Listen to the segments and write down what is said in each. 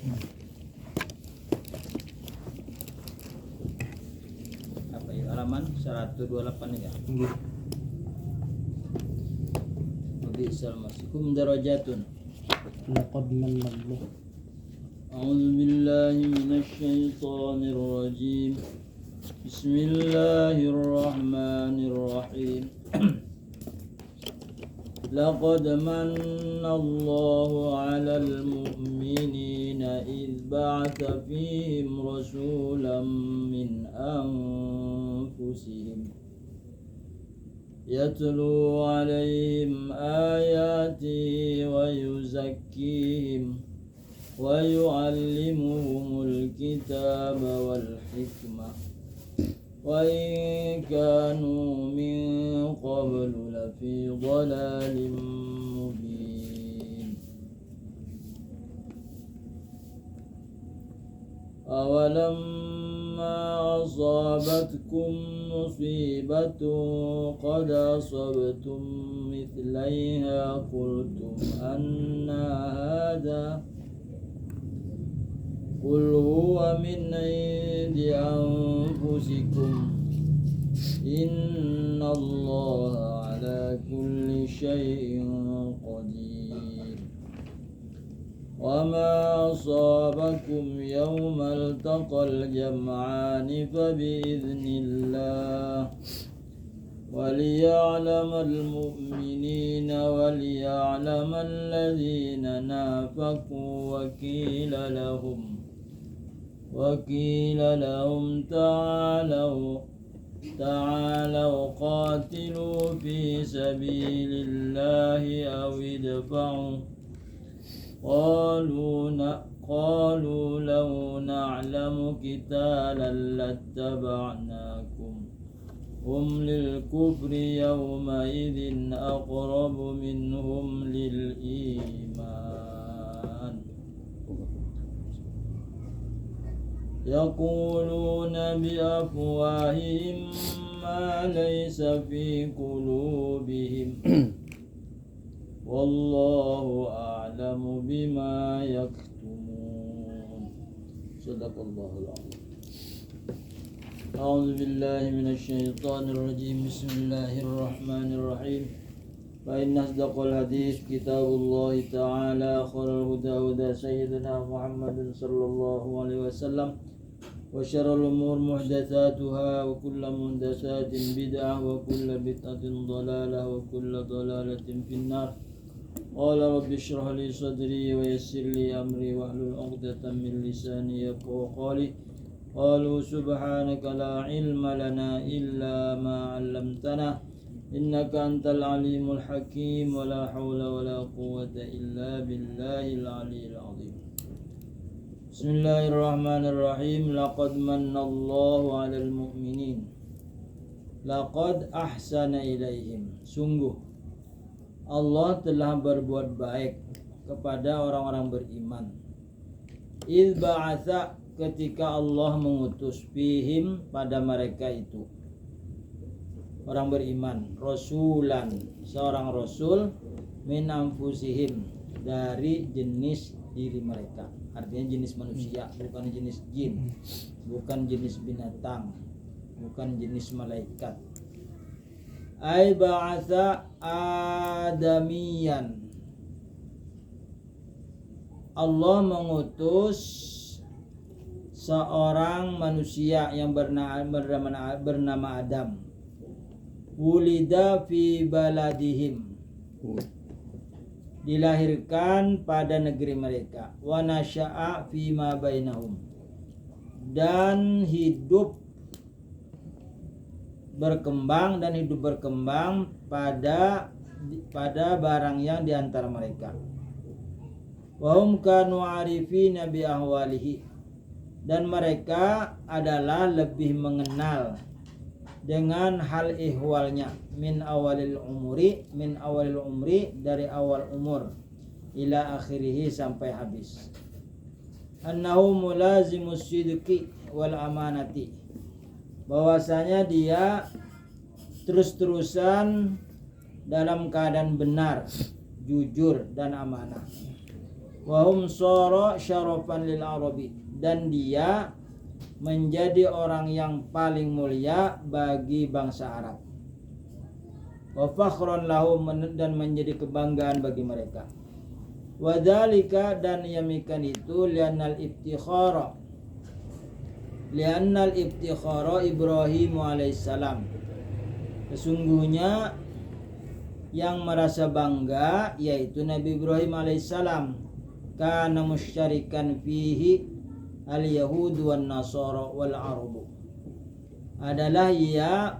Apa ya, halaman 128 ya. Nggih. Bisal masikum darajatun. Laqad manna Allah. A'udzu billahi minasy syaithanir rajim. Bismillahirrahmanirrahim. Laqad manna Allahu 'alal mu'minina idz ba'atha fihim rasulan min anfusihim yatlu 'alaihim ayatihi wa yuzakkihim wa yu'allimuhumul kitaba wal hikmah wa in kanu min qablu lafi dhalalin mubin. Awalamma asabatkum musibatun qad asabtum mithlaiha qultum anna hadha Qul huwa min indi anfusikum innallaha ala kulli syai'in qadir. Wa ma asabakum yawmal taqal jam'ani fa bi'iznillah وَلِيَعْلَمَ الْمُؤْمِنِينَ وَلِيَعْلَمَ الَّذِينَ نَافَقُوا وَقِيلَ لَهُمْ تعالوا قاتلوا في سبيل الله أو ادفعوا قالوا لو نعلم قتالا لاتبعناكم هم للكفر يومئذ أقرب منهم للإيمان يقولون بأفواههم ما ليس في قلوبهم والله أعلم بما يكتمون. صدق الله العظيم. أعوذ بالله من الشيطان الرجيم. بسم الله الرحمن الرحيم. فإن أصدق الحديث كتاب الله تعالى خير الهدى هدى سيدنا محمد صلى الله عليه وسلم وشر الأمور محدثاتها وكل محدثات بدعة وكل بدعة ضلالة وكل ضلالة في النار. قال رب اشرح لي صدري ويسر لي أمري واحلل عقدة من لساني يفقهوا قولي. قالوا سبحانك لا علم لنا إلا ما علمتنا إنك أنت العليم الحكيم ولا حول ولا قوة إلا بالله العلي العظيم. بسم الله الرحمن الرحيم. لقد من الله على المؤمنين laqad ahsana ilaihim. Sungguh Allah telah berbuat baik kepada orang-orang beriman. Idz ba'atsa, ketika Allah mengutus fihim, pada mereka itu orang beriman, rasulan, seorang rasul, min anfusihim, dari jenis diri mereka. Artinya jenis manusia, bukan jenis jin, bukan jenis binatang, bukan jenis malaikat. Ai ba'atsa adamiyan, Allah mengutus seorang manusia yang bernama Adam. Wulida fi baladihim, dilahirkan pada negeri mereka. Wa nasya'a fi ma bainahum, dan hidup berkembang pada barang yang diantara mereka. Wa hum kanu arifina bi ahwalihi, dan mereka adalah lebih mengenal dengan hal ihwalnya, min awalil umri, dari awal umur, ila akhirih, sampai habis. Annahu mulazimus sidqi wal amanati, bahwasanya dia terus-terusan dalam keadaan benar, jujur dan amanah. wa hum sara syarafan lil arabi, dan dia menjadi orang yang paling mulia bagi bangsa Arab, wa fakhran lahum, dan menjadi kebanggaan bagi mereka. Wa dzalika, dan yamikan itu li'annal ibtikhara Ibrahim alaihissalam, sesungguhnya yang merasa bangga yaitu Nabi Ibrahim alaihissalam, kana musyarikan fihi al-yahud wan nasara wal arabu, adalah ia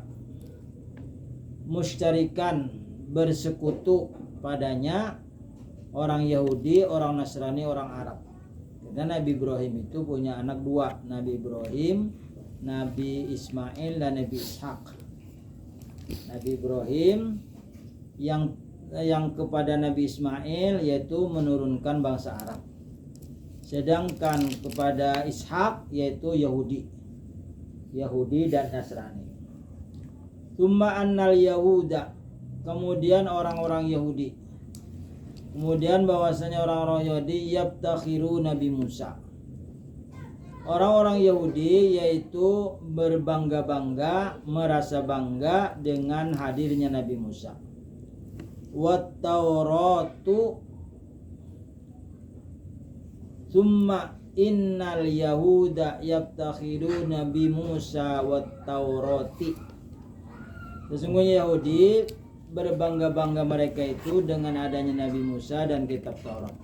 musyarikan, bersekutu padanya orang Yahudi, orang Nasrani, orang Arab. Karena Nabi Ibrahim itu punya anak dua, Nabi Ibrahim, Nabi Ismail, dan Nabi Ishak. Nabi Ibrahim yang kepada Nabi Ismail yaitu menurunkan bangsa Arab, sedangkan kepada Ishak yaitu Yahudi dan Nasrani. Tsumma annal yahuda, kemudian orang-orang Yahudi, kemudian bahwasanya orang-orang Yahudi yabtakhiru Nabi Musa, orang-orang Yahudi yaitu berbangga-bangga, merasa bangga dengan hadirnya Nabi Musa. Wat Tauratu, summa innal yahuda yabtakhiruna bi Musa wat Taurati, sesungguhnya Yahudi berbangga-bangga mereka itu dengan adanya Nabi Musa dan kitab Taurat.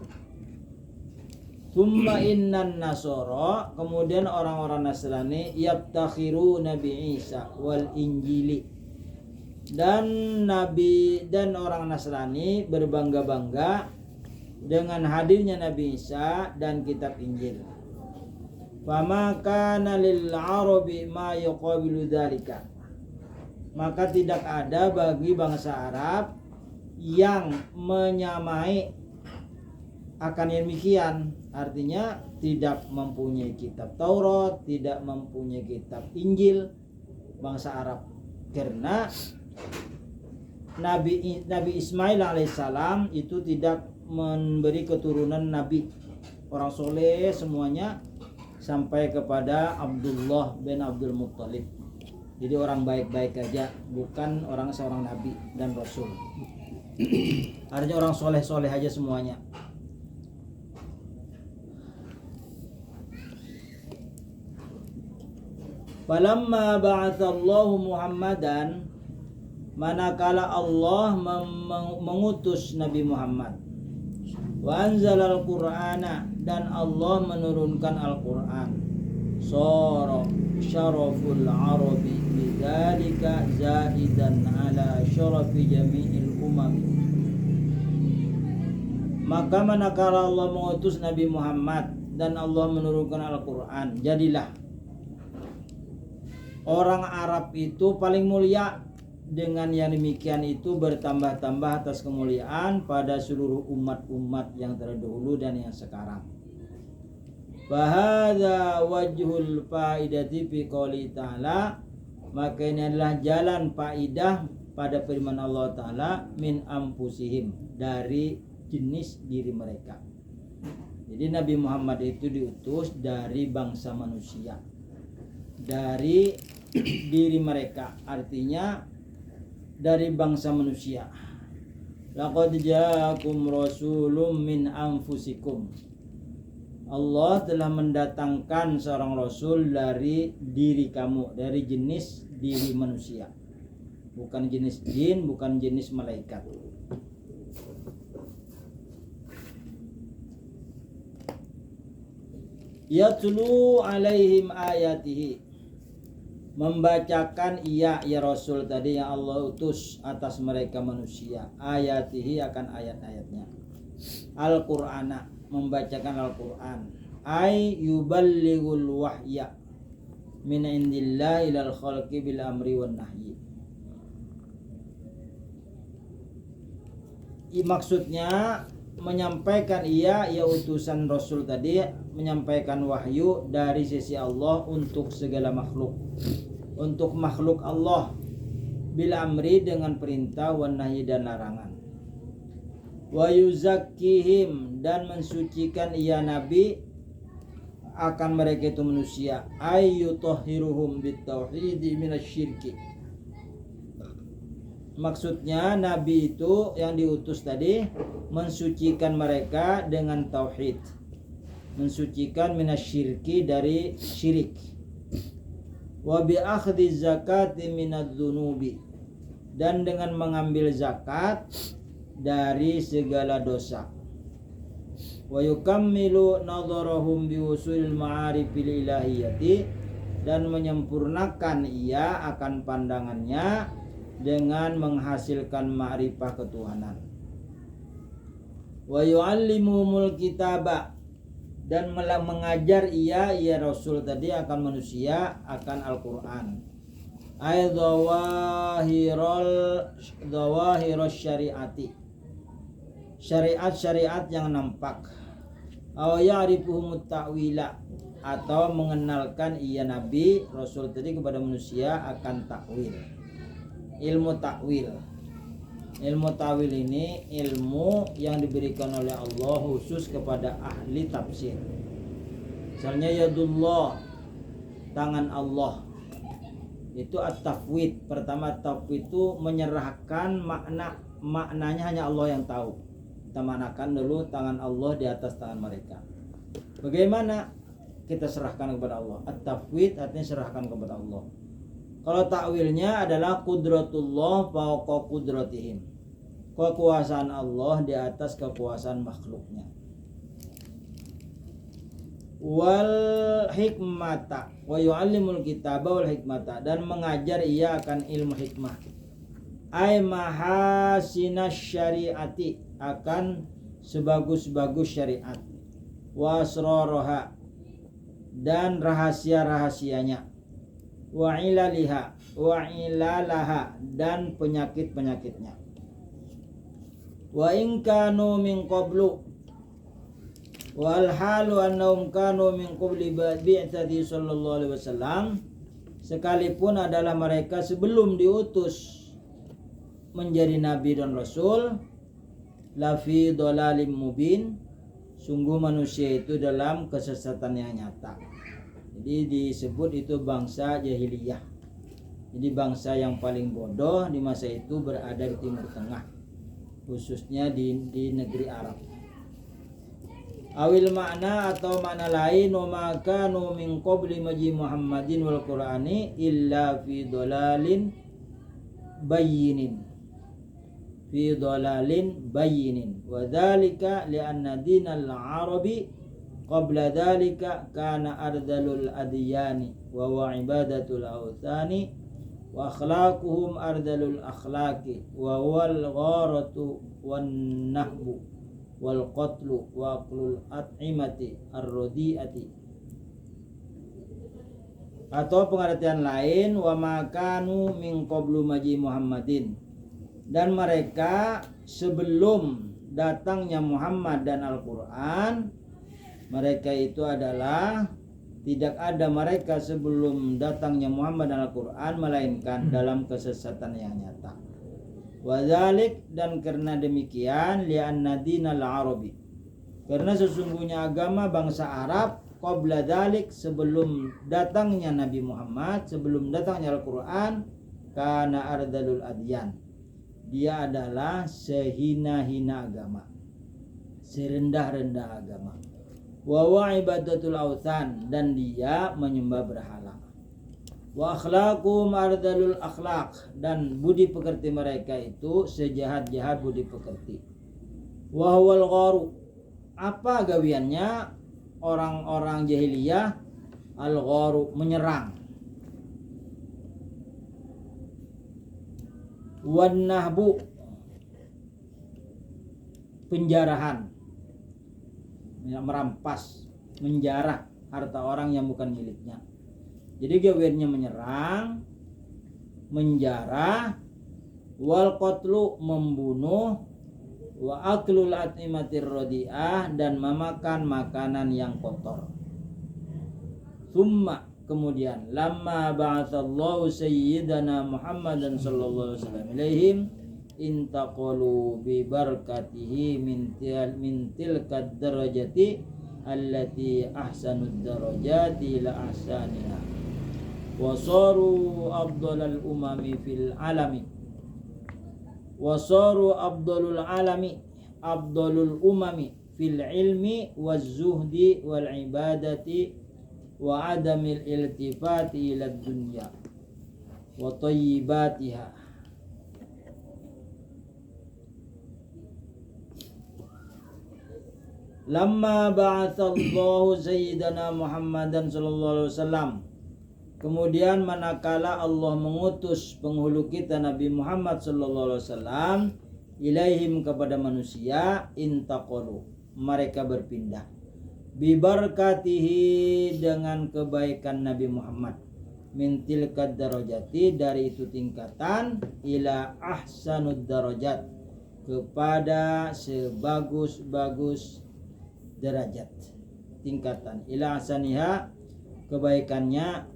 Summa innan nasara, kemudian orang-orang Nasrani yabtakhiruna bi Isa wal Injili, dan Nabi dan orang Nasrani berbangga-bangga dengan hadirnya Nabi Isa dan kitab Injil. Fama kana lil arabi ma yuqabilu dzalika, maka tidak ada bagi bangsa Arab yang menyamai akan yang demikian, artinya tidak mempunyai kitab Taurat, tidak mempunyai kitab Injil bangsa Arab, karena Nabi Ismail alaihissalam itu tidak memberi keturunan Nabi, orang soleh semuanya sampai kepada Abdullah bin Abdul Muttalib. Jadi orang baik-baik aja, bukan orang seorang Nabi dan Rasul. Artinya orang soleh-soleh aja semuanya. Falamma ba'atsallahu Muhammadan, manakala Allah mengutus Nabi Muhammad, wa anzalal Qur'ana, dan Allah menurunkan Al-Qur'an, sara syaraful arabi bidzalika zaidan ala syarafi jami'il umam, maka manakala Allah mengutus Nabi Muhammad dan Allah menurunkan Al-Qur'an, jadilah orang Arab itu paling mulia. Dengan yang demikian itu bertambah-tambah atas kemuliaan pada seluruh umat-umat yang terdahulu dan yang sekarang. Fahadza wajhul faidati fi qouli ta'ala, maka ini adalah jalan faidah pada firman Allah Ta'ala, min anfusihim, dari jenis diri mereka. Jadi Nabi Muhammad itu diutus dari bangsa manusia, dari diri mereka, artinya dari bangsa manusia. Laqad ja'akum rasulun min anfusikum, Allah telah mendatangkan seorang rasul dari diri kamu, dari jenis diri manusia, bukan jenis jin, bukan jenis malaikat. Yatlu alaihim ayatihi, membacakan ya Rasul tadi yang Allah utus atas mereka manusia, ayatihi, akan ayat-ayatnya, Al-Qur'ana, membacakan Al-Qur'an, ay yuballighul wahya min indillahi ilal khalqi bil amri wan nahyi. Maksudnya menyampaikan ya utusan Rasul tadi, menyampaikan wahyu dari sisi Allah untuk segala makhluk, untuk makhluk Allah, bil amri, dengan perintah, wan nahyi, dan larangan. wa yuzakkihim, dan mensucikan ia nabi akan mereka itu manusia, ayyutahhiruhum bitauhidi minasyirki. Maksudnya nabi itu yang diutus tadi mensucikan mereka dengan tauhid, mensucikan minasyirki dari syirik, wa bi akhdhi zakati minadz-dzunubi, dan dengan mengambil zakat dari segala dosa, wa yukammilu nadharahum bi usulil ma'arifil ilahiyati, dan menyempurnakan ia akan pandangannya dengan menghasilkan ma'rifah ketuhanan, wa yu'allimuhumul kitaba, dan mengajar ia Rasul tadi akan manusia akan Al-Quran, ay dhawahiros syariati, syariat-syariat yang nampak, aw ya'rifuhumut ta'wila, atau mengenalkan ia Nabi Rasul tadi kepada manusia akan takwil, ilmu takwil. Ilmu takwil ini ilmu yang diberikan oleh Allah khusus kepada ahli tafsir. Misalnya yadullah, tangan Allah, itu at-tafwid. Pertama, tafwid itu menyerahkan maknanya hanya Allah yang tahu. Kita maknakan dulu tangan Allah di atas tangan mereka. Bagaimana kita serahkan kepada Allah? At-tafwid artinya serahkan kepada Allah. Kalau takwilnya adalah qudratullah fawqa qudratihim, kekuasaan Allah di atas kekuasaan makhluknya. Wal hikmata wa yu'allimul kitaba wal hikmata, dan mengajar ia akan ilmu hikmah, ay mahasinas syariati, akan sebagus-bagus syariat, wa asraraha, dan rahasia-rahasianya, wa ilalaha, dan penyakit-penyakitnya. Wa in kanu min qablu, wal halu annahum kanu min qabli bi'tsati sallallahu alaihi wasallam, sekalipun adalah mereka sebelum diutus menjadi nabi dan rasul, lafi dhalalim mubin, sungguh manusia itu dalam kesesatan yang nyata. Jadi disebut itu bangsa jahiliyah. Jadi bangsa yang paling bodoh di masa itu berada di Timur Tengah, khususnya di negeri Arab. Awil makna, atau makna lain, wa ma kanu min qabli maji Muhammadin wal Qur'ani illa fi dhalalin bayyinin, fi dhalalin bayyinin, wa dzalika li anna dinal arabi qabla dzalika kana ardalul adyani wa huwa ibadatul awthani wa akhlaquhum ardalul akhlaqi wa huwal gharatu wan nahbu wal qatlu wa aqlul at'imati ar-radi'ati. Atau pengertian lain, wa makanu min qablu maji Muhammadin, dan mereka sebelum datangnya Muhammad dan Al-Quran, mereka itu adalah tidak ada mereka sebelum datangnya Muhammad dan Al-Quran melainkan dalam kesesatan yang nyata. Wadzalik, dan karena demikian, li'anna dinal arabi, karena sesungguhnya agama bangsa Arab, qabla dzalik, sebelum datangnya Nabi Muhammad, sebelum datangnya Al-Quran, kana ardalul adyan, dia adalah sehina-hina agama, serendah-rendah agama. Wa huwa ibadatul awthan, dan dia menyembah berhala. Wa akhlaquhum ardalul akhlaq, dan budi pekerti mereka itu sejahat-jahat budi pekerti. Wa huwal gharu, apa gawiannya orang-orang jahiliyah? Al-gharu, menyerang. Wan nahbu, penjarahan, merampas, menjarah harta orang yang bukan miliknya. Jadi gawiannya menyerang, menjarah, wal qatlu, membunuh, wa aklul at'imatir radi'ah, dan memakan makanan yang kotor. Summa, kemudian, lamma ba'atsallahu sayyidana Muhammadan sallallahu alaihi wasallam ilaihim, intaqalu bi barakatihi min tilka darajati allati ahsanud darajati la ahsaniha wa saru afdalul umami fil alami wa saru afdalul umami fil ilmi waz zuhdi wal ibadati wa adamil iltifati ila dunya wa tayyibatiha. Lamma ba'atsallahu sayyidana Muhammadan sallallahu alaihi wasallam, kemudian manakala Allah mengutus penghulu kita Nabi Muhammad sallallahu alaihi wasallam ilaihim kepada manusia, intaqalu mereka berpindah, bibarakatihi dengan kebaikan Nabi Muhammad, min tilka darajati dari itu tingkatan, ila ahsanud darajat kepada sebagus-bagus derajat tingkatan, ila ahsaniha kebaikannya,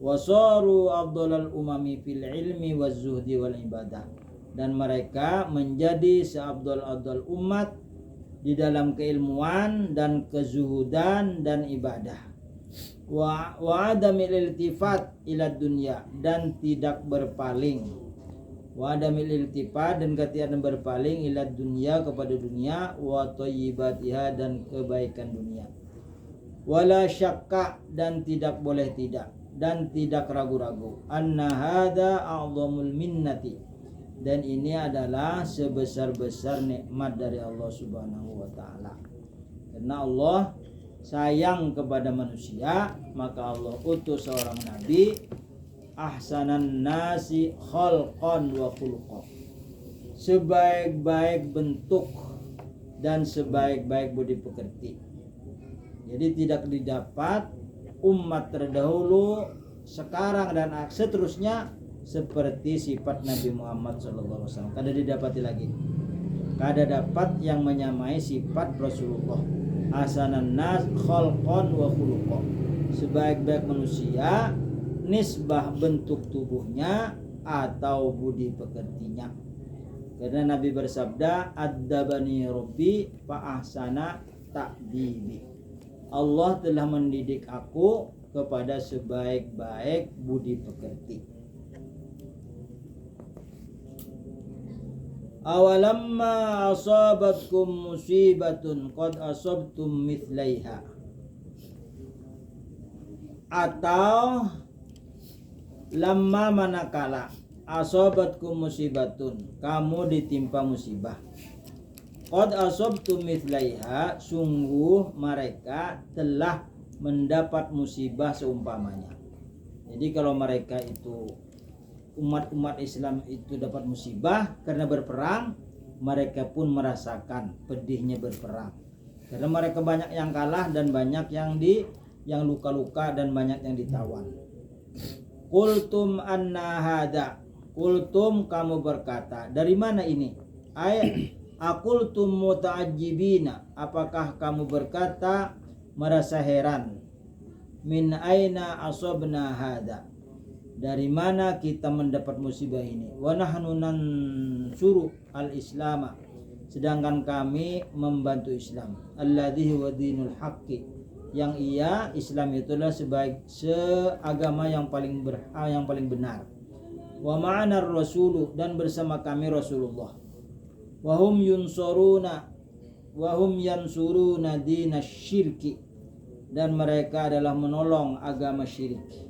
wasaru afdalul umami fil ilmi waz zuhdi wal ibadah, dan mereka menjadi seabdal-abdal umat di dalam keilmuan dan kezuhudan dan ibadah, wa adamil iltifat ila dunya, dan tidak berpaling, wa adamil iltifat dan ketiadaan berpaling, ila dunya kepada dunia, wa thayyibatiha dan kebaikan dunia, wala syakka dan tidak boleh tidak dan tidak ragu-ragu, anna hada a'zamul minnati, dan ini adalah sebesar-besar nikmat dari Allah Subhanahu wa taala. Karena Allah sayang kepada manusia, maka Allah utus seorang nabi, ahsanan nasi khalqan wa khuluqan, sebaik-baik bentuk dan sebaik-baik budi pekerti. Jadi tidak didapat umat terdahulu, sekarang dan seterusnya seperti sifat Nabi Muhammad SAW. Kada didapati lagi, kada dapat yang menyamai sifat Rasulullah. Ahsanan nas khalqan wa khuluqan, sebaik-baik manusia nisbah bentuk tubuhnya atau budi pekertinya. Karena Nabi bersabda, addabani rabbi fa ahsana ta'dibi, Allah telah mendidik aku kepada sebaik-baik budi pekerti. Awalamma asabatkum musibatun qad asabtum mithlaiha, atau lamma manakala asabatkum musibatun kamu ditimpa musibah, qad asabtum mithlaiha sungguh mereka telah mendapat musibah seumpamanya. Jadi kalau mereka itu umat-umat Islam itu dapat musibah karena berperang, mereka pun merasakan pedihnya berperang. Karena mereka banyak yang kalah dan banyak yang luka-luka dan banyak yang ditawan. Qultum anna hada, qultum kamu berkata, dari mana ini? Ayat aqultum muta'ajjibina, apakah kamu berkata merasa heran? Min aina asabna hada, dari mana kita mendapat musibah ini? Wa nahnu nansuru al-islama, sedangkan kami membantu Islam. Alladzi huwa dinul haqqi, yang ia Islam itulah seagama yang paling benar. Wa ma'ana rasulu, dan bersama kami Rasulullah. Wa hum yansuruna dinasyirki, dan mereka adalah menolong agama syirik.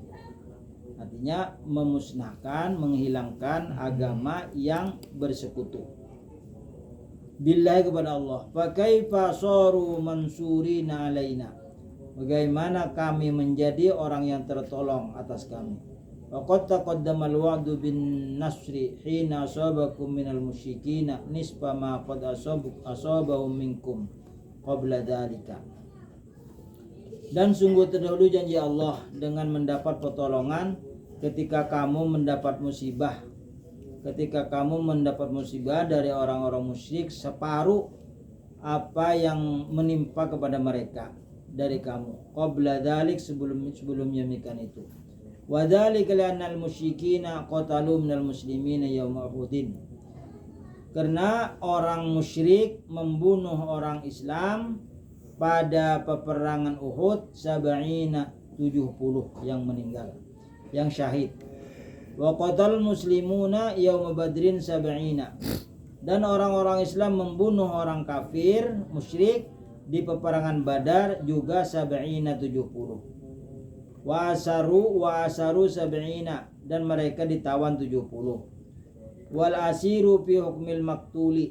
Artinya memusnahkan, menghilangkan agama yang bersekutu billahi kepada Allah. Fa kaifa saru mansurina alaina, bagaimana kami menjadi orang yang tertolong atas kami. Wa qad taqaddama al-wa'du bin nasri hina asabakum minal musyrikina nisfa ma qad asabahum minkum qabla dzalika, dan sungguh terdahulu janji Allah dengan mendapat pertolongan ketika kamu mendapat musibah. Ketika kamu mendapat musibah dari orang-orang musyrik, separuh apa yang menimpa kepada mereka dari kamu. Qabla dzalik, sebelumnya demikian itu. Wa dzalika li'annal musyrikina qatalu minal muslimina yauma Uhudin, Karena orang musyrik membunuh orang Islam pada peperangan Uhud 70 yang meninggal, yang syahid. Wa qatal muslimuna yaum badrin 70. Dan orang-orang Islam membunuh orang kafir musyrik di peperangan Badar juga 70. Wa asaru 70, dan mereka ditawan 70. Wal asiru fi hukmil maktuli,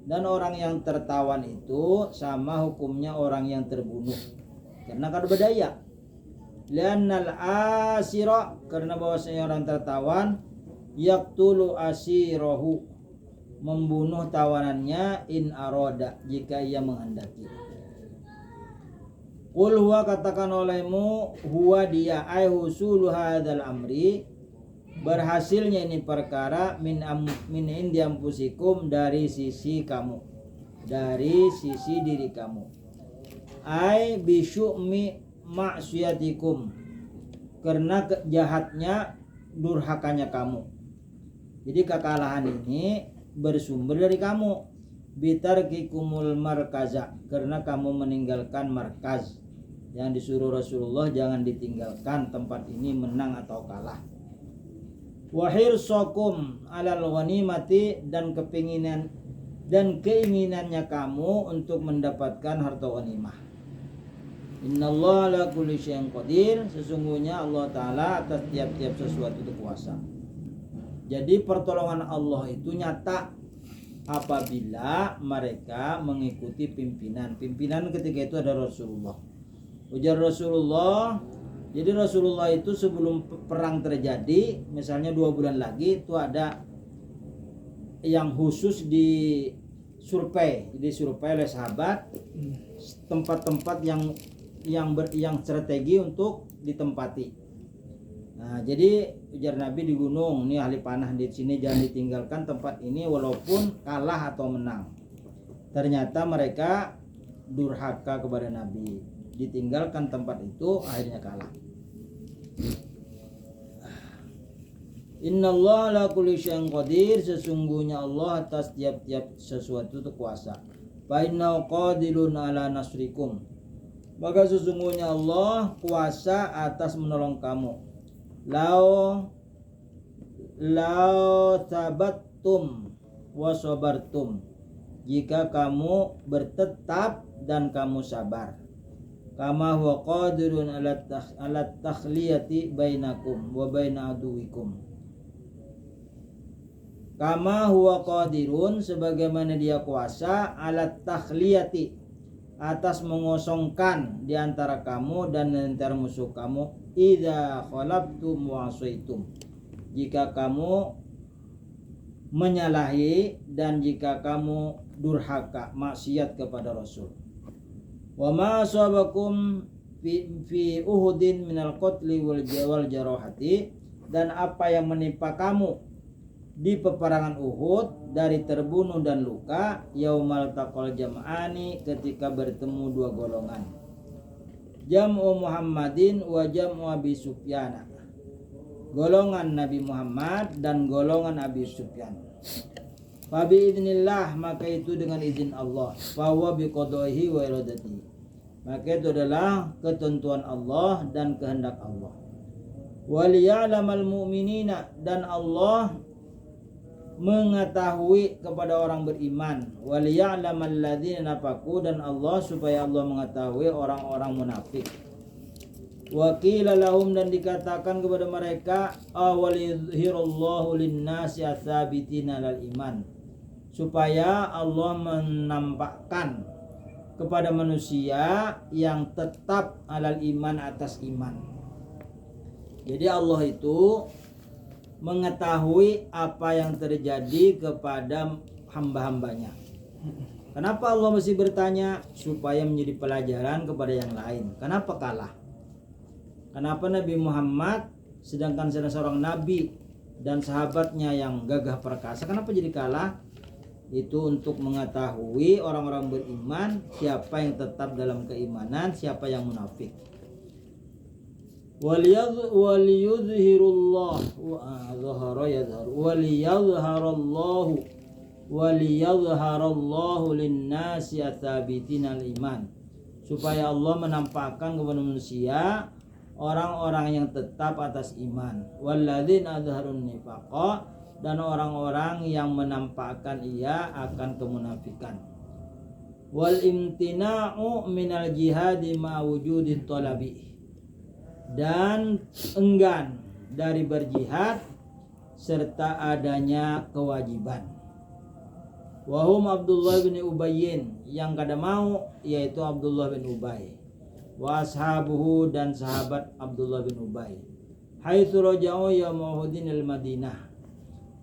dan orang yang tertawan itu sama hukumnya orang yang terbunuh, karena kada berdaya. Liannal asira, karena bahwasanya orang tertawan yaqtulu asirahu, membunuh tawanannya, in aroda, jika ia menghendaki. Qul huwa, katakan olehmu, huwa dia, ay husulu hadzal amri, berhasilnya ini perkara, min indi anfusikum, dari sisi kamu, dari sisi diri kamu, ay bisyu'mi maksiyatikum, karena jahatnya durhakanya kamu. Jadi kekalahan ini bersumber dari kamu, bitarkikumul markaza, karena kamu meninggalkan markaz yang disuruh Rasulullah, jangan ditinggalkan tempat ini menang atau kalah. Wahirsakum alal ghanimati, dan keinginannya kamu untuk mendapatkan harta ghanimah. Innallaha ala kulli syai'in qadir, sesungguhnya Allah Ta'ala atas tiap-tiap sesuatu itu kuasa. Jadi pertolongan Allah itu nyata apabila mereka mengikuti pimpinan. Pimpinan ketika itu ada Rasulullah. Ujar Rasulullah, jadi Rasulullah itu sebelum perang terjadi, misalnya 2 bulan lagi, itu ada yang khusus disurvei oleh sahabat tempat-tempat yang strategi untuk ditempati. Nah, jadi ujar Nabi di gunung, ini ahli panah di sini, jangan ditinggalkan tempat ini walaupun kalah atau menang. Ternyata mereka durhaka kepada Nabi, ditinggalkan tempat itu, akhirnya kalah. Innallaha ala kulli syai'in qadir, sesungguhnya Allah atas tiap-tiap sesuatu itu kuasa. Fa innahu qadirun ala nasrikum, maka sesungguhnya Allah kuasa atas menolong kamu. Lau tabattum wa sabartum, jika kamu bertetap dan kamu sabar. Kama huwa qadirun ala takhliyati bainakum wa baina aduwikum. Kama huwa qadirun, sebagaimana dia kuasa, ala takhliyati, atas mengosongkan di antara kamu dan di antara musuh kamu, idza khalabtum wa asaitum, jika kamu menyalahi dan jika kamu durhaka, maksiat kepada Rasul. Wa ma asabakum fi Uhudin minal qatli wal jarahati, dan apa yang menimpa kamu di peperangan Uhud dari terbunuh dan luka, yaumal taqal jam'ani, ketika bertemu 2 golongan, jam'u Muhammadin wa jam'u Abi Sufyan, golongan Nabi Muhammad dan golongan Abi Sufyan. Fa bi idznillah, maka itu dengan izin Allah, fa huwa bi qadaihi wa iradatihi, maka itu adalah ketentuan Allah dan kehendak Allah. Wal ya'lamal mu'minina, dan Allah mengetahui kepada orang beriman, wal ya'lamal ladzina nafaqu, dan Allah supaya Allah mengetahui orang-orang munafik. Wa qila lahum, dan dikatakan kepada mereka, awal yuzhirullahu linnasi atsabitina lal iman, supaya Allah menampakkan kepada manusia yang tetap alal iman, atas iman. Jadi Allah itu mengetahui apa yang terjadi kepada hamba-hambanya. Kenapa Allah mesti bertanya? Supaya menjadi pelajaran kepada yang lain. Kenapa kalah? Kenapa Nabi Muhammad, sedangkan seorang nabi dan sahabatnya yang gagah perkasa, kenapa jadi kalah? Itu untuk mengetahui orang-orang beriman, siapa yang tetap dalam keimanan, siapa yang munafik. waliyudhhirullahu waliyadhharallahu linnasi atsabitinal iman, supaya Allah menampakkan kepada manusia orang-orang yang tetap atas iman, walladzina adharun nifaqa, dan orang-orang yang menampakkan ia akan kemunafikan, wal imtina'u minal jihadi ma wujudit talabi, dan enggan dari berjihad serta adanya kewajiban. Wahum Abdullah bin Ubayyin, yang kada mau yaitu Abdullah bin Ubay, wa ashabuhu, dan sahabat Abdullah bin Ubay, haitsu raja'u yauma Uhudin al-Madinah,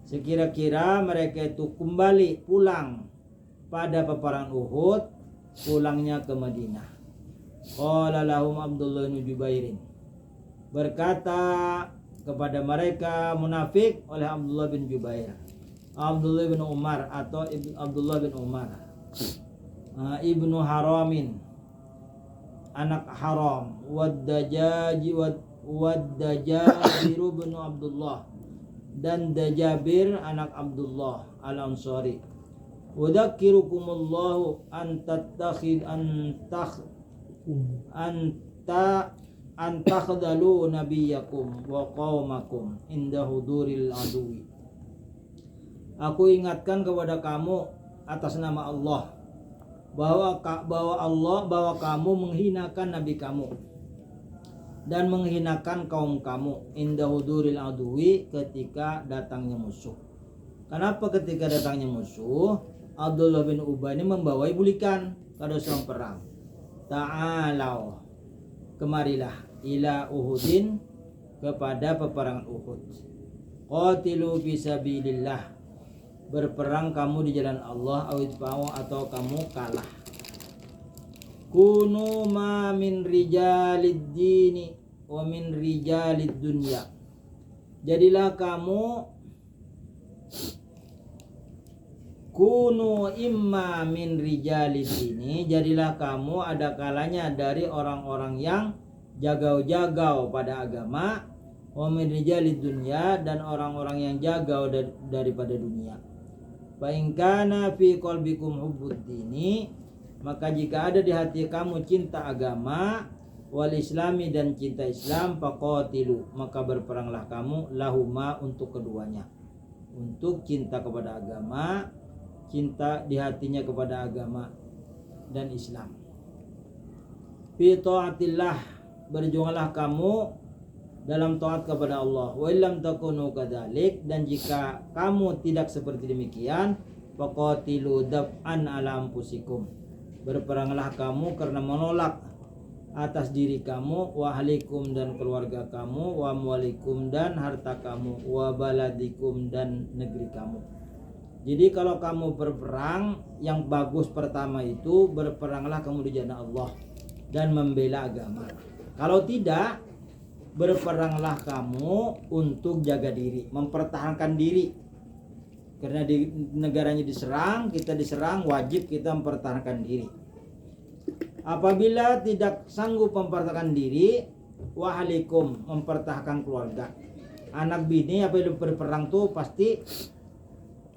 sekira-kira mereka itu kembali pulang pada peperangan Uhud, pulangnya ke Madinah. Qala lahum Abdullah bin Jubairin, berkata kepada mereka munafik oleh Abdullah bin Jubair, Abdullah bin Umar atau Abdullah bin Umar, ibnu Haramin, anak Haram, Waddajabir bin Abdullah, dan Dajabir anak Abdullah al-Ansari. Wadzakirukumullahu antakhdalu nabiyakum wa qaumakum inda huduril aduwi. Aku ingatkan kepada kamu atas nama Allah bahwa kamu menghinakan nabi kamu dan menghinakan kaum kamu inda huduril aduwi, ketika datangnya musuh. Kenapa ketika datangnya musuh? Abdullah bin Ubay ini membawai bulikan pada seorang perang. Ta'alau, kemarilah, ila Uhudin, kepada peperangan Uhud. Qatilu fisabilillah, berperang kamu di jalan Allah, awidfa'u, atau kamu kalah. Kunu ma min rijalid dini wa min rijalid dunya, jadilah kamu kunu imma min rijalid dini, jadilah kamu ada kalanya dari orang-orang yang jagau-jagau pada agama, wa min rijalid dunya, dan orang-orang yang jagau daripada dunia. Fa in kana fi qalbikum hubbud dini, maka jika ada di hati kamu cinta agama, wal islami, dan cinta Islam, faqatilu, maka berperanglah kamu lahuma, untuk keduanya, untuk cinta kepada agama, cinta di hatinya kepada agama dan Islam. Fi taatillah, berjuanglah kamu dalam taat kepada Allah. Wa illam takunu kadzalik, dan jika kamu tidak seperti demikian, faqatilu dab'an ala anfusikum, berperanglah kamu karena menolak atas diri kamu, wa ahlikum, dan keluarga kamu, wa amwalikum, dan harta kamu, wa baladikum, dan negeri kamu. Jadi kalau kamu berperang, yang bagus pertama itu berperanglah kamu di jalan Allah dan membela agama. Kalau tidak, berperanglah kamu untuk jaga diri, mempertahankan diri. Karena di negaranya diserang, kita diserang, wajib kita mempertahankan diri. Apabila tidak sanggup mempertahankan diri, wahalikum, mempertahankan keluarga. Anak bini apabila berperang tuh pasti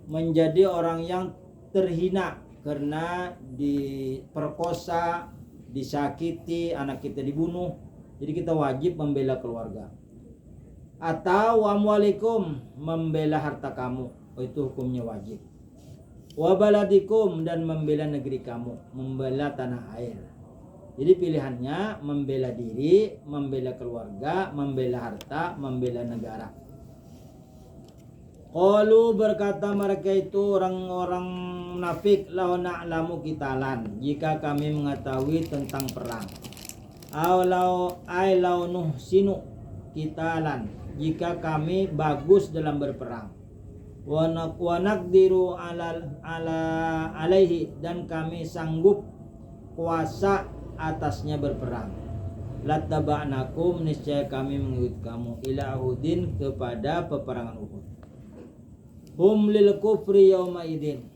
menjadi orang yang terhina karena diperkosa, disakiti, anak kita dibunuh. Jadi kita wajib membela keluarga. Atau amwalikum, membela harta kamu, itu hukumnya wajib. Wa baladikum, dan membela negeri kamu, membela tanah air. Jadi pilihannya membela diri, membela keluarga, membela harta, membela negara. Qalu, berkata mereka itu orang-orang munafik, law na'lamu qitalan, jika kami mengetahui tentang perang. Aw law nuhsinu qitalan, jika kami bagus dalam berperang. Wa naqdiru alaihi, dan kami sanggup kuasa atasnya berperang. Lattaba'nakum, niscaya kami mengikut kamu, ila Uhudin, kepada peperangan Uhud. Hum lil kufri yauma idin,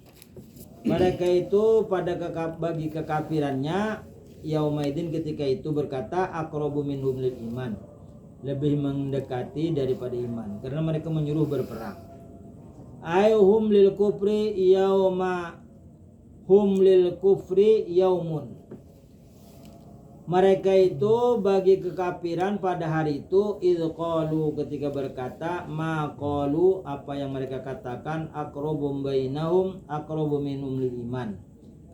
mereka itu bagi kekafirannya yauma idin ketika itu berkata aqrabu minhum lil iman, lebih mendekati daripada iman, karena mereka menyuruh berperang. Ay hum lil kufri yaumun. Mereka itu bagi kekafiran pada hari itu idz qalu, ketika berkata, ma qalu, apa yang mereka katakan, aqrabum bainahum aqrabu minhum lil iman,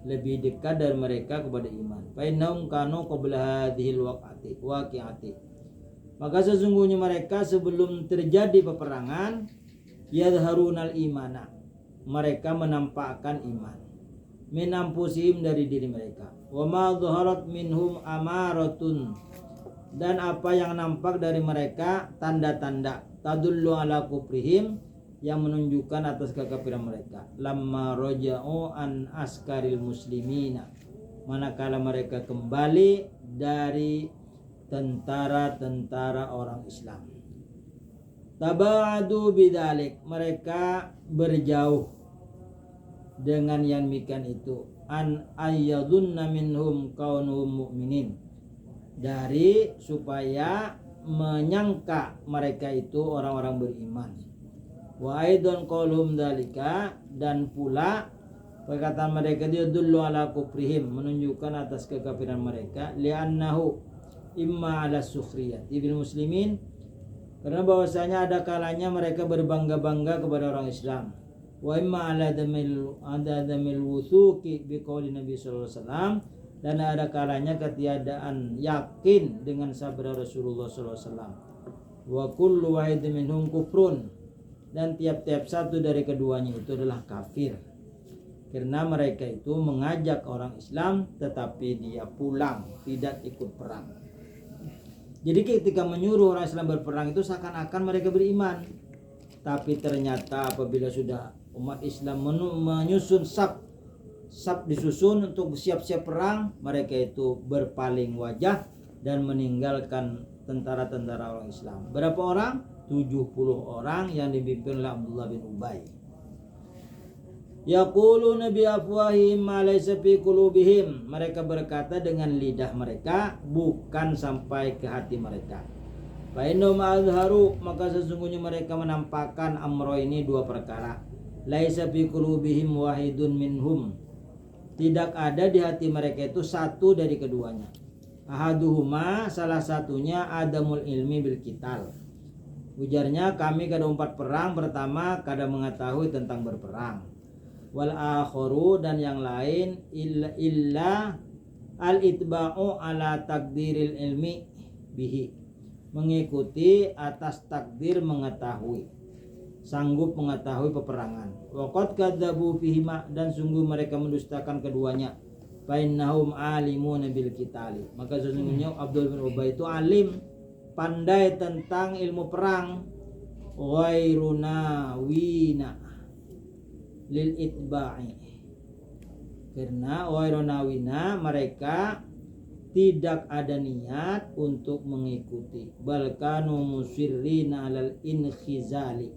lebih dekat dari mereka kepada iman. Fa innahum kanu qabla hadhil waqi'ati, maka sesungguhnya mereka sebelum terjadi peperangan, yadharunal imana, mereka menampakkan iman, min anfusihim, dari diri mereka, wa ma dhaharat minhum amaratun, dan apa yang nampak dari mereka tanda-tanda, tadullu ala kufrihim, yang menunjukkan atas kekafiran mereka, lamma raja'u an askaril muslimina, manakala mereka kembali dari tentara-tentara orang Islam. Tabadu bidalik, mereka berjauh dengan yang demikian itu, an ayyadunna minhum kaunuhum mu'minin, dari supaya menyangka mereka itu orang-orang beriman. Wa aidon qaulhum dzalika, dan pula perkataan mereka dia dulu ala kufrihim, menunjukkan atas kekafiran mereka, li'annahu imma ala sukhriyati bil muslimin, karena bahwasanya ada kalanya mereka berbangga-bangga kepada orang Islam, wa imma ala damil wuthuqi biqauli Nabi sallallahu alaihi wasallam, dan ada kalanya ketiadaan yakin dengan sabda Rasulullah sallallahu alaihi wasallam, wa kullu wahidin minhum kufrun, dan tiap-tiap satu dari keduanya itu adalah kafir, karena mereka itu mengajak orang Islam tetapi dia pulang, tidak ikut perang. Jadi ketika menyuruh orang Islam berperang itu seakan-akan mereka beriman, tapi ternyata apabila sudah umat Islam menyusun saf disusun untuk siap-siap perang, mereka itu berpaling wajah dan meninggalkan tentara-tentara orang Islam. Berapa orang? 70 orang yang dipimpin oleh Abdullah bin Ubay. Yaquluna bi afwahihim ma laysa fi qulubihim, mereka berkata dengan lidah mereka, bukan sampai ke hati mereka. Fa innahum azharu, maka sesungguhnya mereka menampakkan amro ini, dua perkara. Laisa fi qulubihim wahidun minhum, tidak ada di hati mereka itu satu dari keduanya. Ahaduhuma, salah satunya adamul ilmi bil qital. Ujarnya, kami kada umpat perang, pertama kada mengetahui tentang berperang. Wal akharu, dan yang lain, illa al itba'u ala takdiril ilmi bihi, mengikuti atas takdir mengetahui, sanggup mengetahui peperangan. Waqad kadzabu fihima, dan sungguh mereka mendustakan keduanya. Fa innahum alimun bil qitali, maka sesungguhnya Abdul bin Ubay itu alim, pandai tentang ilmu perang. Ghairuna wina lil itba'i, karena waironawina, mereka tidak ada niat untuk mengikuti, balkanu musirrina alal inkhizali,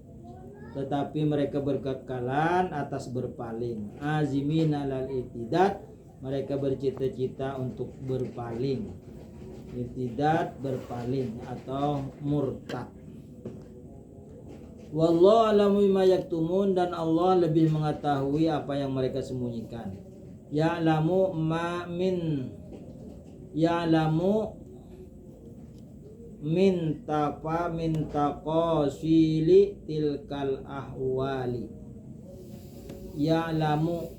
tetapi mereka berkekalan atas berpaling, azimin alal itidat, mereka bercita-cita untuk berpaling, itidat berpaling atau murtad. Wallahu a'lamu bima yaktumun, dan Allah lebih mengetahui apa yang mereka sembunyikan. Ya'lamu min taqasili tilkal ahwali. Ya'lamu,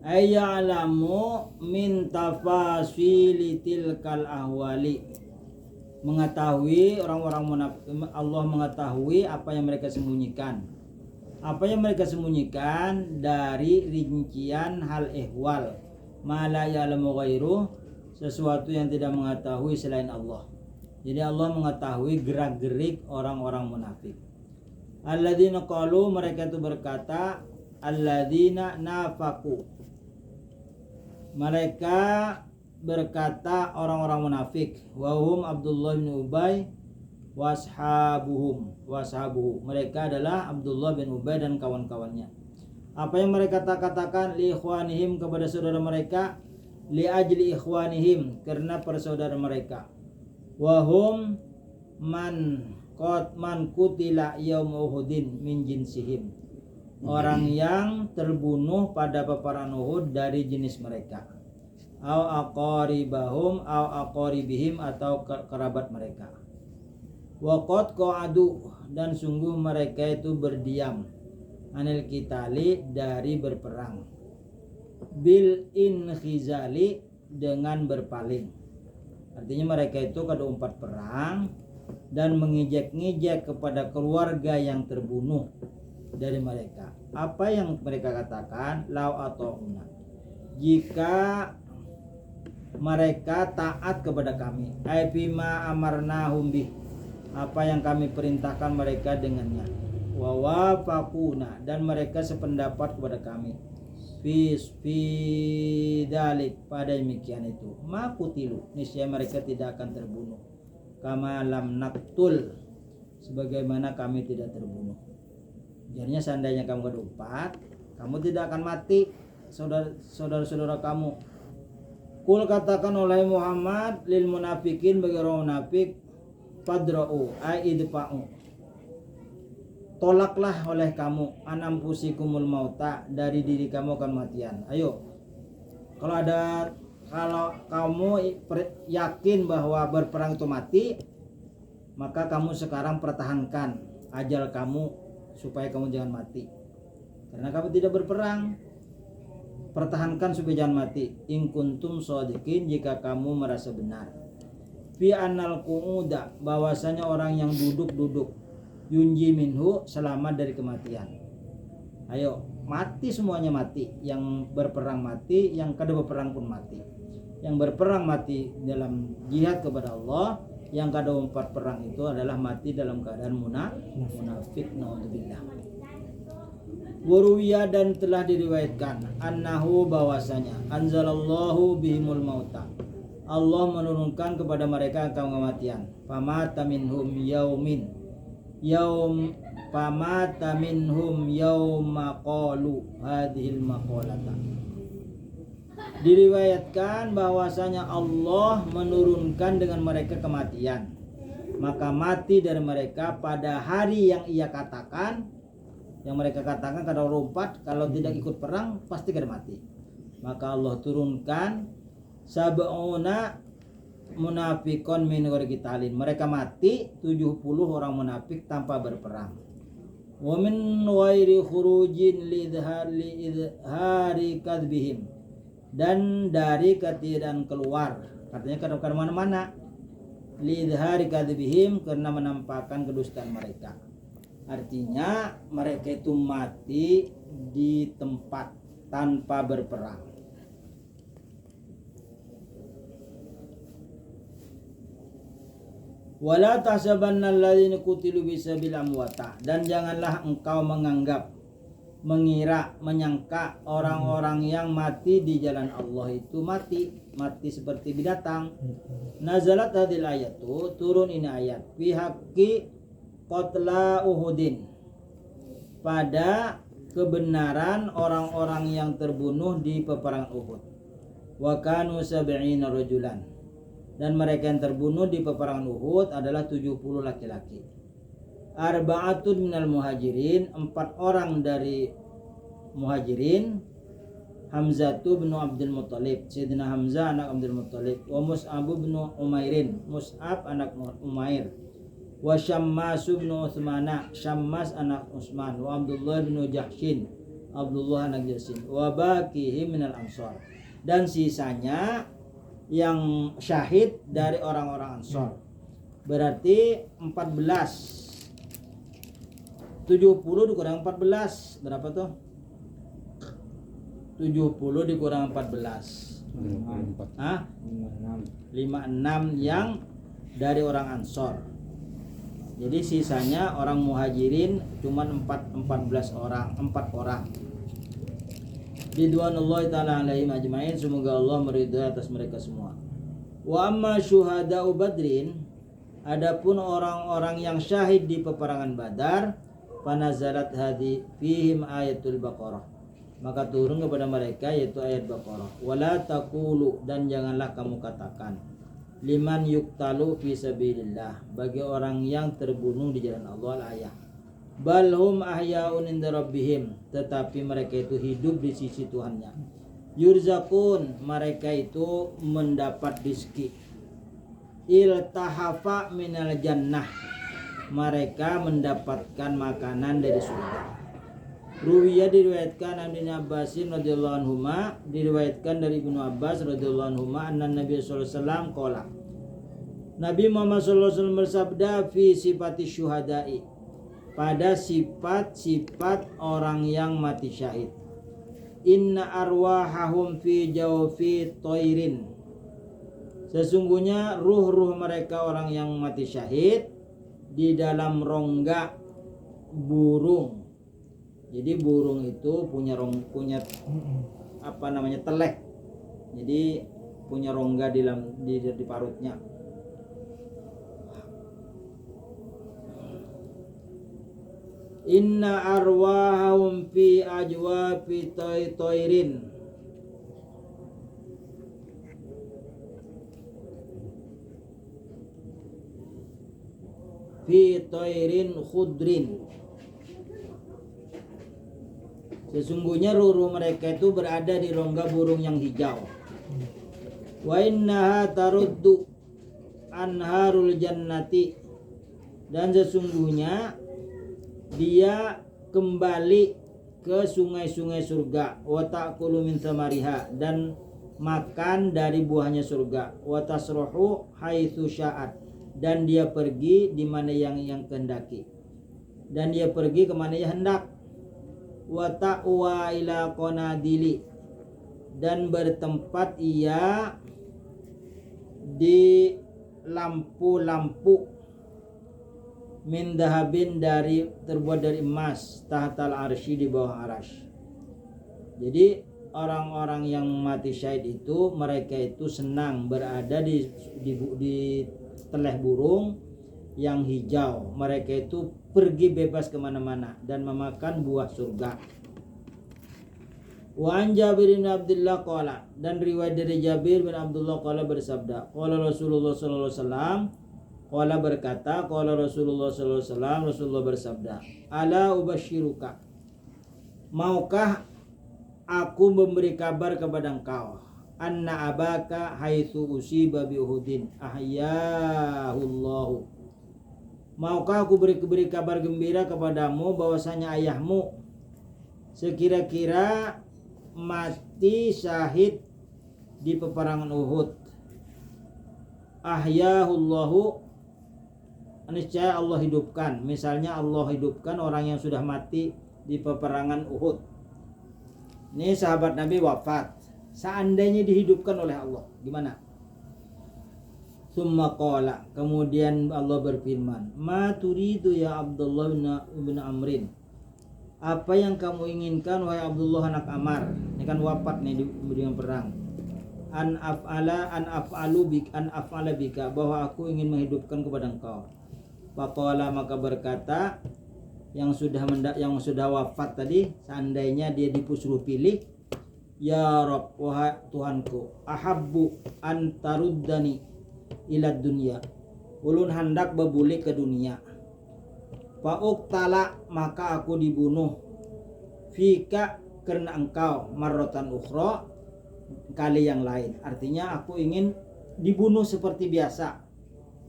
ayya'lamu min tafasili tilkal ahwali, mengetahui orang-orang munafik, Allah mengetahui apa yang mereka sembunyikan. Apa yang mereka sembunyikan dari rincian hal ihwal, ma la ya'lamu ghairuh, sesuatu yang tidak mengetahui selain Allah. Jadi Allah mengetahui gerak-gerik orang-orang munafik. Alladzina qalu, mereka itu berkata, alladzina nafaqu, mereka berkata orang-orang munafik, wahum Abdullah bin Ubay washabuhu, mereka adalah Abdullah bin Ubay dan kawan-kawannya. Apa yang mereka katakan, li ikhwanihim, kepada saudara mereka, li ajli ikhwanihim, karena persaudara mereka, wahum man kutila yaum Uhudin min jinsihim, orang yang terbunuh pada peperangan Uhud dari jenis mereka, au aqaribahum au aqaribihim, atau kerabat mereka. Waqad qa'adu, dan sungguh mereka itu berdiam, anil qitali, dari berperang, bil inkhizali, dengan berpaling. Artinya mereka itu kada umpat perang dan mengijek-ngijek kepada keluarga yang terbunuh dari mereka. Apa yang mereka katakan? Lau ata'una, jika mereka taat kepada kami, ai bima amarnahum bih, apa yang kami perintahkan mereka dengannya, wa wafaquna, dan mereka sependapat kepada kami, fi dalik, pada demikian itu, makutilu, niscaya mereka tidak akan terbunuh, kama lam naktul, sebagaimana kami tidak terbunuh. Jadinya seandainya kamu berempat, kamu tidak akan mati saudara-saudara kamu. Kul, katakan oleh Muhammad, lil munafikin, bagi orang munafik, fadra'u ai idfa'u, tolaklah oleh kamu, anampusikumul mauta, dari diri kamu kematian. Ayo, kalau kamu yakin bahwa berperang itu mati, maka kamu sekarang pertahankan ajal kamu supaya kamu jangan mati. Karena kamu tidak berperang, pertahankan supaya jangan mati. In kuntum shadiqin, jika kamu merasa benar. Fi annal qu'uda, bahwasanya orang yang duduk-duduk, yunji minhu, selamat dari kematian. Ayo, mati semuanya mati. Yang berperang mati, yang kada berperang pun mati. Yang berperang mati dalam jihad kepada Allah, yang kada umpat perang itu adalah mati dalam keadaan munafik. Naudzubillah. Waruwiya, dan telah diriwayatkan, annahu, bahwasanya, anzalallahu bihimul mauta, Allah menurunkan kepada mereka kematian. Famata minhum yauma qalu hadhil maqalata. Diriwayatkan bahwasanya Allah menurunkan dengan mereka kematian, maka mati dari mereka pada hari yang ia katakan, yang mereka katakan kalau rompat, kalau tidak ikut perang pasti akan mati. Maka Allah turunkan sab'una munafikon min ghairi qitalin, mereka mati 70 orang munafik tanpa berperang. Wa min ghairi khurujin lidhari kadbihim, dan dari ketiadaan keluar, artinya ke mana-mana, lidhari kadbihim, karena menampakkan kedustaan mereka. Artinya mereka itu mati di tempat tanpa berperang. Wala tahsabanna alladzina qutilu bisabil amwata, dan janganlah engkau menyangka orang-orang yang mati di jalan Allah itu mati seperti binatang. Nazalat hadil ayatu, turun ini ayat, fi haqqi qatla Uhudin, pada kebenaran orang-orang yang terbunuh di peperangan Uhud. Wa kanu sab'ina rajulan, dan mereka yang terbunuh di peperangan Uhud adalah 70 laki-laki. Arba'atun minal muhajirin, 4 orang dari muhajirin, Hamzatu bin Abdul Muttalib, Sayyidina Hamzah anak Abdul Muttalib, wa Mus'ab bin Umairin, Mus'ab anak Umair, wa Syammas bin Utsmana, Syammas anak Utsman, wa Abdullah bin Jahshin, Abdullah anak Jahshin, wa baqihim minal ansar, dan sisanya yang syahid dari orang-orang Ansar. Berarti 14 70 dikurang 14 berapa tuh? 70 dikurang 14. 54. Hah? 56 yang dari orang Ansor. Jadi sisanya orang Muhajirin cuman 14 orang, 4 orang. Ridwanullahi ta'ala alaihim ajmain, semoga Allah meridhai atas mereka semua. Wa amma syuhada'u Badrin, adapun orang-orang yang syahid di peperangan Badar, panazalat hadi fihim ayatul Baqarah, maka turun kepada mereka yaitu ayat Baqarah. Wala taqulu, dan janganlah kamu katakan, liman yuktalu fi sabilillah, bagi orang yang terbunuh di jalan Allah al-ayah. Balhum ahyaun inda rabbihim, tetapi mereka itu hidup di sisi Tuhannya. Yurzakun, mereka itu mendapat rezeki. Iltahafa minal jannah, mereka mendapatkan makanan dari surga. Ruwiyah diriwayatkan an Ibnu Abbasin radhiyallahu anhuma, diriwayatkan dari Ibnu Abbas radhiyallahu anhuma, anna Nabi sallallahu alaihi wasallam qala, Nabi Muhammad sallallahu alaihi wasallam bersabda fi sifati syuhada'i, pada sifat-sifat orang yang mati syahid. Inna arwahahum fi jawfi toirin, sesungguhnya ruh-ruh mereka orang yang mati syahid di dalam rongga burung. Jadi burung itu punya telek. Jadi punya rongga di parutnya. Inna arwahahum fi ajwafi toirin, fi toirin khudrin, sesungguhnya ruh mereka itu berada di rongga burung yang hijau. Wa innaha taruddu anharul jannati, dan sesungguhnya dia kembali ke sungai-sungai surga. Wa ta'kulu min thamariha, dan makan dari buahnya surga. Wa tasruhu haitsu sya'at, dan dia pergi di mana yang kehendaki, dan dia pergi ke mana yang hendak. Wa ta'wa ila qanadili, dan bertempat ia di lampu-lampu min dahabin, terbuat dari emas, tahtal arsy, di bawah arsy. Jadi orang-orang yang mati syahid itu, mereka itu senang berada di teleh burung yang hijau. Mereka itu pergi bebas kemana-mana dan memakan buah surga. Wa an Jabir bin Abdullah qala, dan riwayat dari Jabir bin Abdullah qala bersabda, qala Rasulullah sallallahu alaihi wasallam, qala berkata, qala Rasulullah sallallahu alaihi wasallam, Rasulullah bersabda, ala ubasyiruka, maukah aku memberi kabar kepada engkau, anna abaka haitsu usiba bi Uhudin ahyahullahu, maukah aku beri kabar gembira kepadamu bahwasanya ayahmu sekira-kira mati syahid di peperangan Uhud. Ahyahullahu, niscaya Allah hidupkan. Misalnya Allah hidupkan orang yang sudah mati di peperangan Uhud. Ini sahabat Nabi wafat, seandainya dihidupkan oleh Allah, gimana? Summa qala, kemudian Allah berfirman, ma turidu ya Abdullah bin Amrin, apa yang kamu inginkan wahai Abdullah anak Amar? Ini kan wafat nih di perang. An af'ala bika, bahwa aku ingin menghidupkan kepada engkau. Faqala, maka berkata yang sudah wafat tadi, seandainya dia disuruh pilih, ya Rabb, wahai Tuhanku, ahabbu an taruddani ila dunya, ulun hendak berbalik ke dunia. Fa'uqtala, maka aku dibunuh, fika, karena engkau, marrotan ukhra, kali yang lain. Artinya aku ingin dibunuh seperti biasa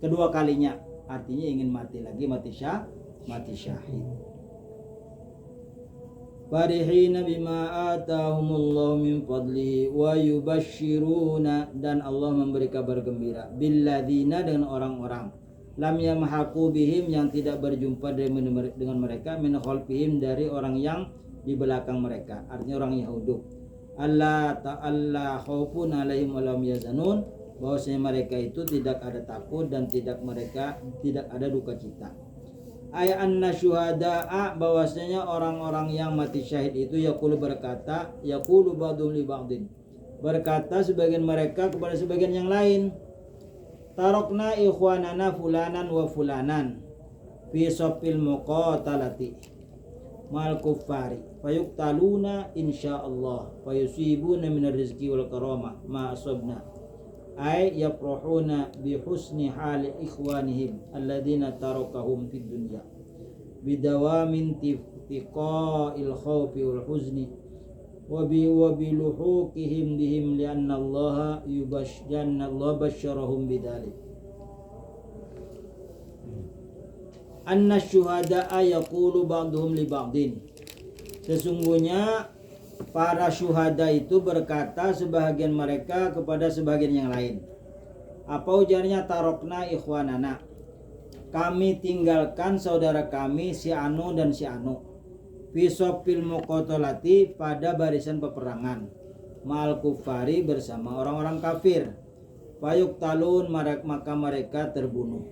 kedua kalinya, artinya ingin mati lagi, mati syahid. Farihina bima atahumullahu min fadlihi wa yubashshiruna, dan Allah memberi kabar gembira, billadzina, dengan orang-orang, lam yamhaqu bihim, yang tidak berjumpa dengan mereka, min khalfihim, dari orang yang di belakang mereka, artinya orang Yahudi. Allah ta'ala khaufun alaihim wa lam yazanun, bahwasanya mereka itu tidak ada takut dan tidak ada duka cita. Ayat anna syuhada'a, bahwasanya orang-orang yang mati syahid itu yaqulu berkata, yaqulu ba'dhum li ba'din, berkata sebagian mereka kepada sebagian yang lain, tarokna ikhwanana fulanan wa fulanan fi safil muqatalati mal kuffari fayuqtaluna insyaallah fayusibuna minar rizqi wal karamah ma asabna ay yafrahuna bi husni hali ikhwanihim alladhina tarakahum fid dunya bidawamin tiqa'il khawfi wal huzni wa biluhukihim bihim lianna Allah basyarahum bidzalik. Anna syuhada'a yaqulu ba'duhum li ba'din, sesungguhnya para syuhada itu berkata sebahagian mereka kepada sebagian yang lain. Apa ujarnya? Tarokna ikhwanana, kami tinggalkan saudara kami si Anu dan si Anu, fisopil muqatalati, pada barisan peperangan, ma'al kufari, bersama orang-orang kafir, fayuqtalun, maka mereka terbunuh,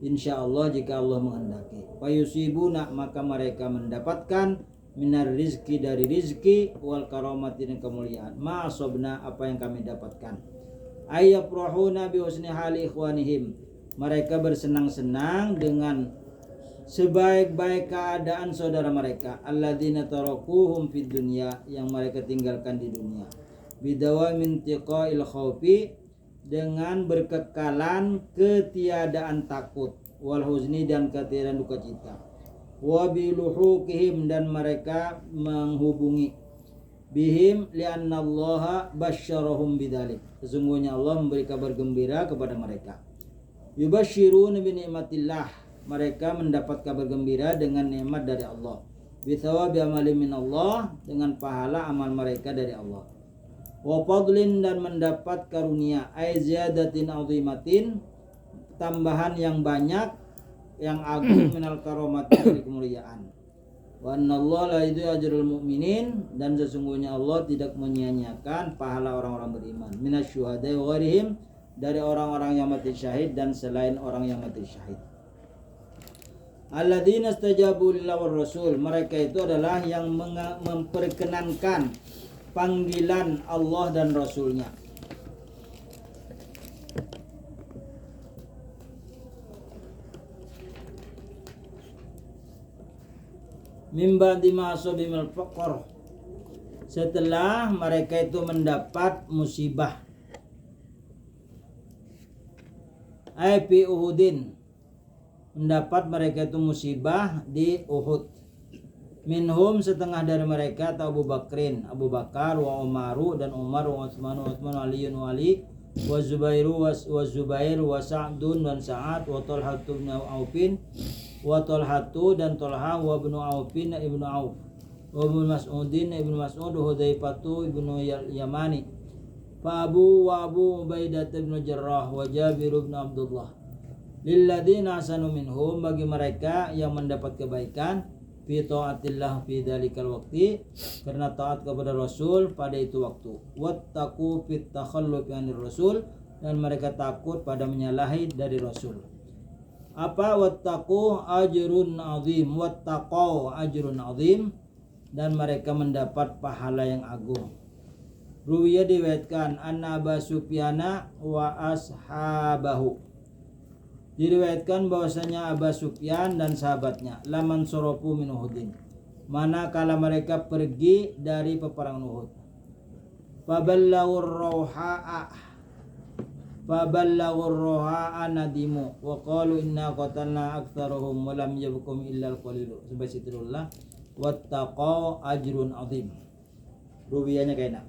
insyaallah jika Allah menghendaki, fayusibuna, maka mereka mendapatkan, minar rizki, dari rizki, wal karamati, dan kemuliaan, ma'asobna, apa yang kami dapatkan, ayyafrahuna bi husni hali ikhwanihim, mereka bersenang-senang dengan sebaik-baik keadaan saudara mereka, alladzina tarakuhum fid dunya, yang mereka tinggalkan di dunia, bidawamin tiqa'il khaufi, dengan berkekalan ketiadaan takut, wal huzni, dan ketiadaan duka cita, wa biluhukihim, dan mereka menghubungi, bihim lianna Allah basyarahum bidzalik, sesungguhnya Allah memberi kabar gembira kepada mereka, yubasyiruna bi ni'matillah, mereka mendapat kabar gembira dengan nikmat dari Allah, bithawabi amali min Allah, dengan pahala amal mereka dari Allah, wa fadlin, dan mendapat karunia, ay ziyadatin azimatin, tambahan yang banyak, yang agung, minal karomati, dari kemuliaan, wa annallaha la yudhi'u ajral mu'minin, dan sesungguhnya Allah tidak menyia-nyiakan pahala orang-orang beriman, minasyuhada wa ghairihim, dari orang-orang yang mati syahid dan selain orang yang mati syahid. Alladzina istajabu lillahi war rasul, mereka itu adalah yang memperkenankan panggilan Allah dan Rasulnya. Min ba'di ma asabimul faqr, setelah mereka itu mendapat musibah, ay fi Uhudin, mendapat mereka itu musibah di Uhud, minhum, setengah dari mereka, atau Abu Bakar, wa Umaru, dan Umar, wa Utsman, Aliyun, wa Ali, wa Zubairu, wa Zubair, wa Sa'dun, dan Sa'ad, wa Talhatu bin Aufin, wa Talhatu, dan Talha, wa ibnu Aufin, ibnu Auf, wa ibnu Mas'udin, ibnu Mas'ud, Hudzaifatu ibnu Yamani, fa Abu Ubaidah ibnu Jarrah, wa Jabir ibnu Abdullah, lilladzina ahsanu minhum, bagi mereka yang mendapat kebaikan, fi taatillah fi dzalikal waqti, karena taat kepada Rasul pada itu waktu, wattaqu fit takhallufi anir rasul, dan mereka takut pada menyalahi dari Rasul. Apa? Wattaqu ajrun azim, wattaqau ajrun azim, dan mereka mendapat pahala yang agung. Ruwiya, diriwayatkan, anna Abu Sufyana wa ashabahu, diriwayatkan bahwasanya Abu Sufyan dan sahabatnya, laman sorofu min Uhudin, manakala mereka pergi dari peperangan Uhud, faballaghur roha'a nadimu wa qalu inna qatalna aktsarahum wa lam yabkum illa al-qalilu, subhanallah, wattaqau ajrun azim. Ruwiyahnya kayak enak.